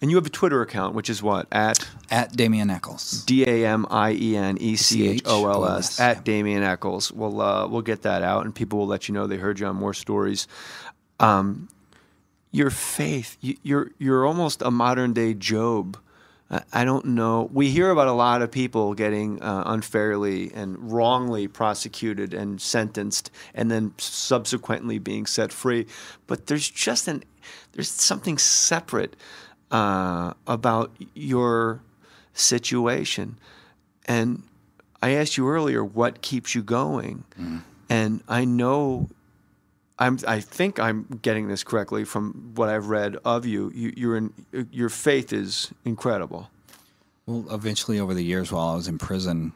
And you have a Twitter account, which is what? At Damien Echols. DamienEchols. At Damien Echols. We'll get that out, and people will let you know they heard you on More Stories. Your faith, you're almost a modern day Job. I don't know. We hear about a lot of people getting unfairly and wrongly prosecuted and sentenced, and then subsequently being set free. But there's something separate about your situation. And I asked you earlier, what keeps you going? And I know, I think I'm getting this correctly from what I've read of you. Your faith is incredible. Well, eventually over the years while I was in prison,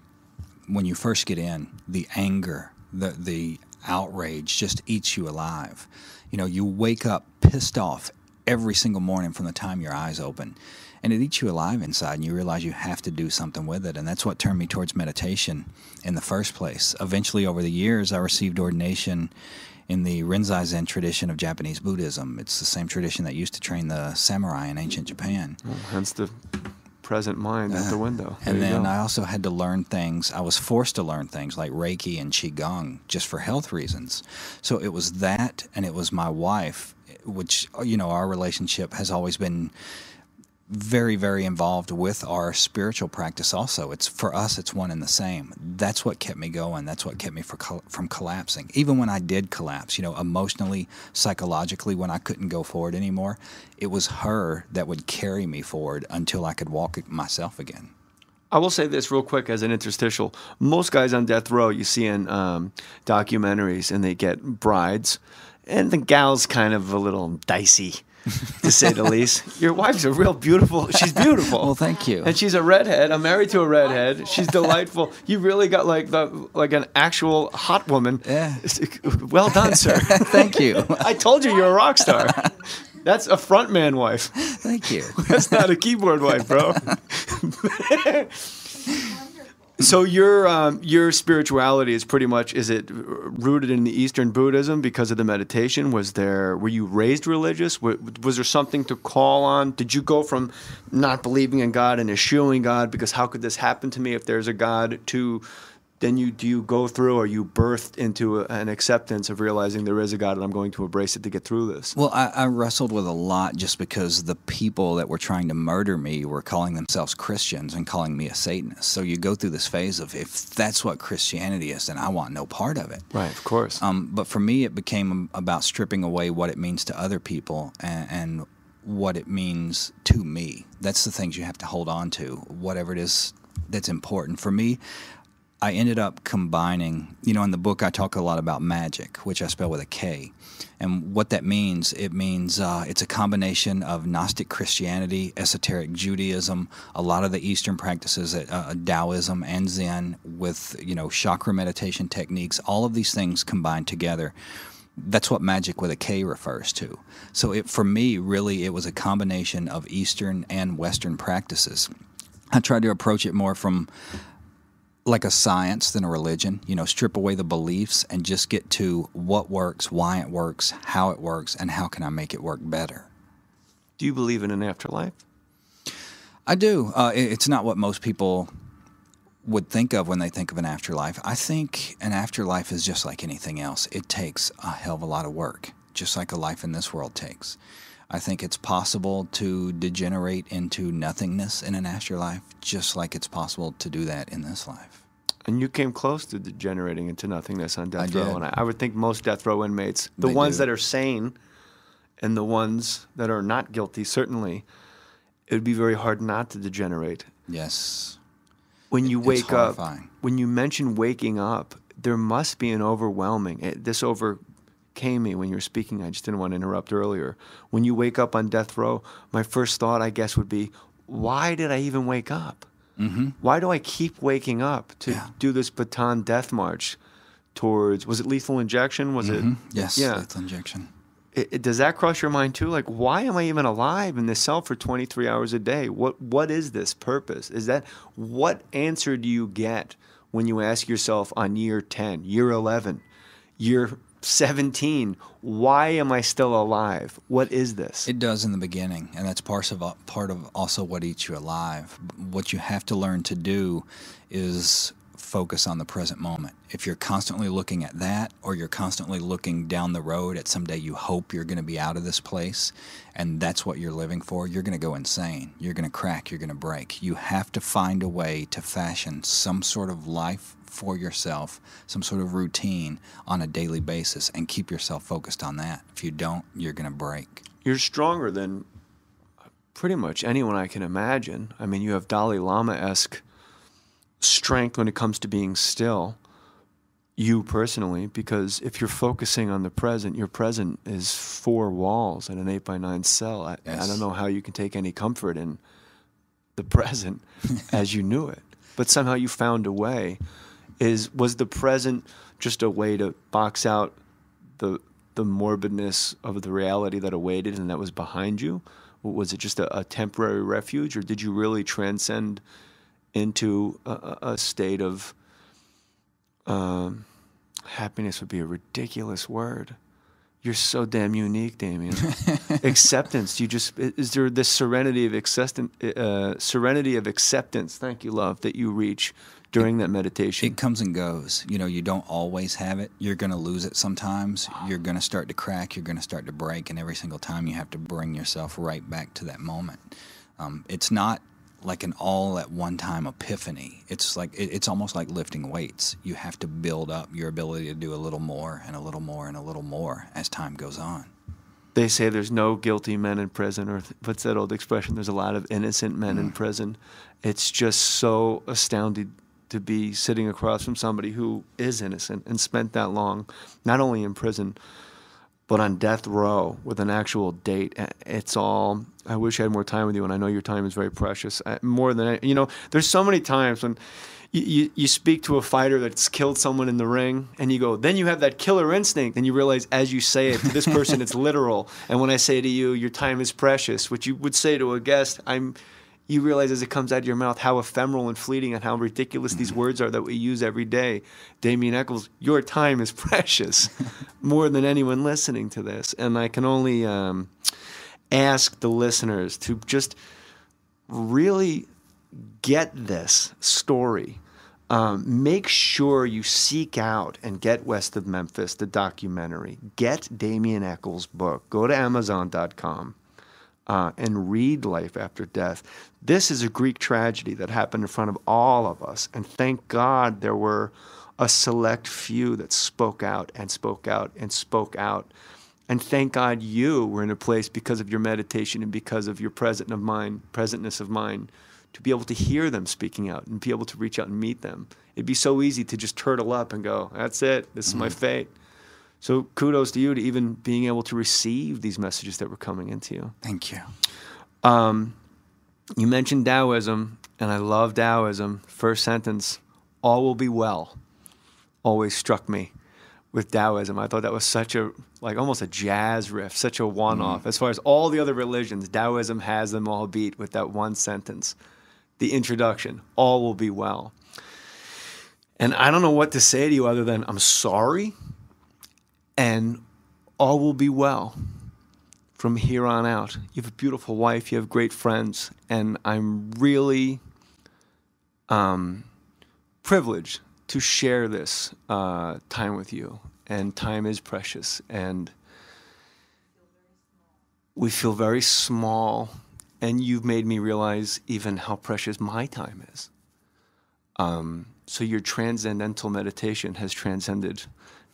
when you first get in, the anger, the outrage just eats you alive. You know, you wake up pissed off every single morning from the time your eyes open. And it eats you alive inside, and you realize you have to do something with it. And that's what turned me towards meditation in the first place. Eventually, over the years, I received ordination in the Rinzai Zen tradition of Japanese Buddhism. It's the same tradition that used to train the samurai in ancient Japan. Well, hence the present mind out the window. And then I also had to learn things. I was forced to learn things like Reiki and Qigong just for health reasons. So it was that, and it was my wife, which, you know, our relationship has always been very, very involved with our spiritual practice also. It's for us, it's one and the same. That's what kept me going. That's what kept me from collapsing. Even when I did collapse, you know, emotionally, psychologically, when I couldn't go forward anymore, it was her that would carry me forward until I could walk it myself again. I will say this real quick as an interstitial. Most guys on death row you see in documentaries, and they get brides, and the gal's kind of a little dicey, to say the least. Your wife's a real beautiful. She's beautiful. Well, thank you. And she's a redhead. I'm married to a redhead. She's delightful. You really got like an actual hot woman. Yeah. Well done, sir. Thank you. I told you you're a rock star. That's a frontman wife. Thank you. That's not a keyboard wife, bro. So your spirituality is pretty much, is it rooted in the Eastern Buddhism because of the meditation? Were you raised religious? Was there something to call on? Did you go from not believing in God and eschewing God because how could this happen to me if there's a God, to then do you go through, or you birthed into an acceptance of realizing there is a God and I'm going to embrace it to get through this? Well, I wrestled with a lot just because the people that were trying to murder me were calling themselves Christians and calling me a Satanist. So you go through this phase of, if that's what Christianity is, then I want no part of it. Right, of course. But for me, it became about stripping away what it means to other people and what it means to me. That's the things you have to hold on to, whatever it is that's important. For me, I ended up combining, you know, in the book I talk a lot about magic, which I spell with a K. And what that means, it means it's a combination of Gnostic Christianity, esoteric Judaism, a lot of the Eastern practices, Taoism and Zen, with, you know, chakra meditation techniques, all of these things combined together. That's what magic with a K refers to. So for me, really, it was a combination of Eastern and Western practices. I tried to approach it more from like a science than a religion, you know, strip away the beliefs and just get to what works, why it works, how it works, and how can I make it work better. Do you believe in an afterlife? I do. It's not what most people would think of when they think of an afterlife. I think an afterlife is just like anything else. It takes a hell of a lot of work, just like a life in this world takes. I think it's possible to degenerate into nothingness in an afterlife, just like it's possible to do that in this life. And you came close to degenerating into nothingness on death row. did. And I would think most death row inmates, the ones that are sane and the ones that are not guilty, certainly, it would be very hard not to degenerate. Yes. When you wake up, horrifying. when you mention waking up, there must be an overwhelming, this overcame me when you were speaking. I just didn't want to interrupt earlier. When you wake up on death row, my first thought, I guess, would be, why did I even wake up? Mm-hmm. Why do I keep waking up to do this baton death march towards, was it lethal injection? Was it? Yes, Yeah. lethal injection. Does that cross your mind too? Like, why am I even alive in this cell for 23 hours a day? What is this purpose? What answer do you get when you ask yourself on year 10, year 11, year 17. Why am I still alive? What is this? It does in the beginning, and that's part of also what eats you alive. What you have to learn to do is focus on the present moment. If you're constantly looking at that, or you're constantly looking down the road at someday you hope you're going to be out of this place, and that's what you're living for, you're going to go insane. You're going to crack. You're going to break. You have to find a way to fashion some sort of life for yourself, some sort of routine on a daily basis, and keep yourself focused on that. If you don't, you're going to break. You're stronger than pretty much anyone I can imagine. I mean, you have Dalai Lama-esque strength when it comes to being still, you personally, because if you're focusing on the present, your present is 4 walls and an 8x9 cell. I don't know how you can take any comfort in the present as you knew it, but somehow you found a way. Was the present just a way to box out the morbidness of the reality that awaited and that was behind you? Was it just a temporary refuge, or did you really transcend into a state of happiness? Would be a ridiculous word. You're so damn unique, Damien. Acceptance. Is there this serenity of acceptance? Thank you, love, that you reach during that meditation. It comes and goes. You don't always have it. You're going to lose it sometimes. You're going to start to crack. You're going to start to break. And every single time you have to bring yourself right back to that moment. It's not like an all-at-one-time epiphany. It's almost like lifting weights. You have to build up your ability to do a little more and a little more and a little more as time goes on. They say there's no guilty men in prison, or what's that old expression? There's a lot of innocent men in prison. It's just so astounding to be sitting across from somebody who is innocent and spent that long, not only in prison, but on death row with an actual date. It's all, I wish I had more time with you, and I know your time is very precious. More than, there's so many times when you speak to a fighter that's killed someone in the ring, and you go, then you have that killer instinct, and you realize as you say it, to this person it's literal. And when I say to you, your time is precious, which you would say to a guest, you realize as it comes out of your mouth how ephemeral and fleeting and how ridiculous these words are that we use every day. Damien Echols, your time is precious, more than anyone listening to this. And I can only ask the listeners to just really get this story. Make sure you seek out and get West of Memphis, the documentary. Get Damien Echols' book. Go to Amazon.com. And read Life After Death. This is a Greek tragedy that happened in front of all of us. And thank God there were a select few that spoke out and spoke out and spoke out. And thank God you were in a place, because of your meditation and because of your presentness of mind, to be able to hear them speaking out and be able to reach out and meet them. It'd be so easy to just turtle up and go, that's it, this is my fate. So kudos to you to even being able to receive these messages that were coming into you. Thank you. You mentioned Taoism, and I love Taoism. First sentence, all will be well, always struck me with Taoism. I thought that was such almost a jazz riff, such a one-off. As far as all the other religions, Taoism has them all beat with that one sentence. The introduction, all will be well. And I don't know what to say to you other than I'm sorry, and all will be well from here on out. You have a beautiful wife, you have great friends, and I'm really privileged to share this time with you. And time is precious, and we feel very small, and you've made me realize even how precious my time is. So your transcendental meditation has transcended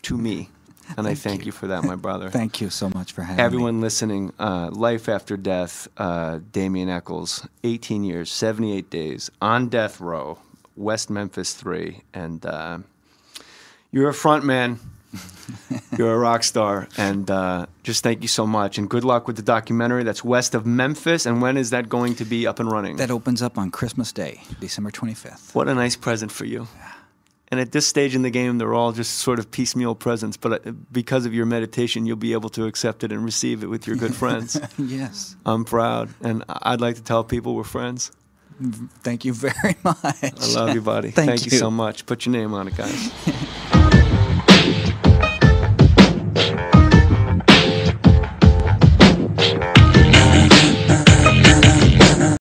to me. And I thank you for that, my brother. Thank you so much for having me. Everyone listening, Life After Death, Damien Echols, 18 years, 78 days, on death row, West Memphis 3. And you're a front man. You're a rock star. And just thank you so much. And good luck with the documentary. That's West of Memphis. And when is that going to be up and running? That opens up on Christmas Day, December 25th. What a nice present for you. Yeah. And at this stage in the game, they're all just sort of piecemeal presents. But because of your meditation, you'll be able to accept it and receive it with your good friends. Yes. I'm proud. And I'd like to tell people we're friends. Thank you very much. I love you, buddy. Thank you so much. Put your name on it, guys.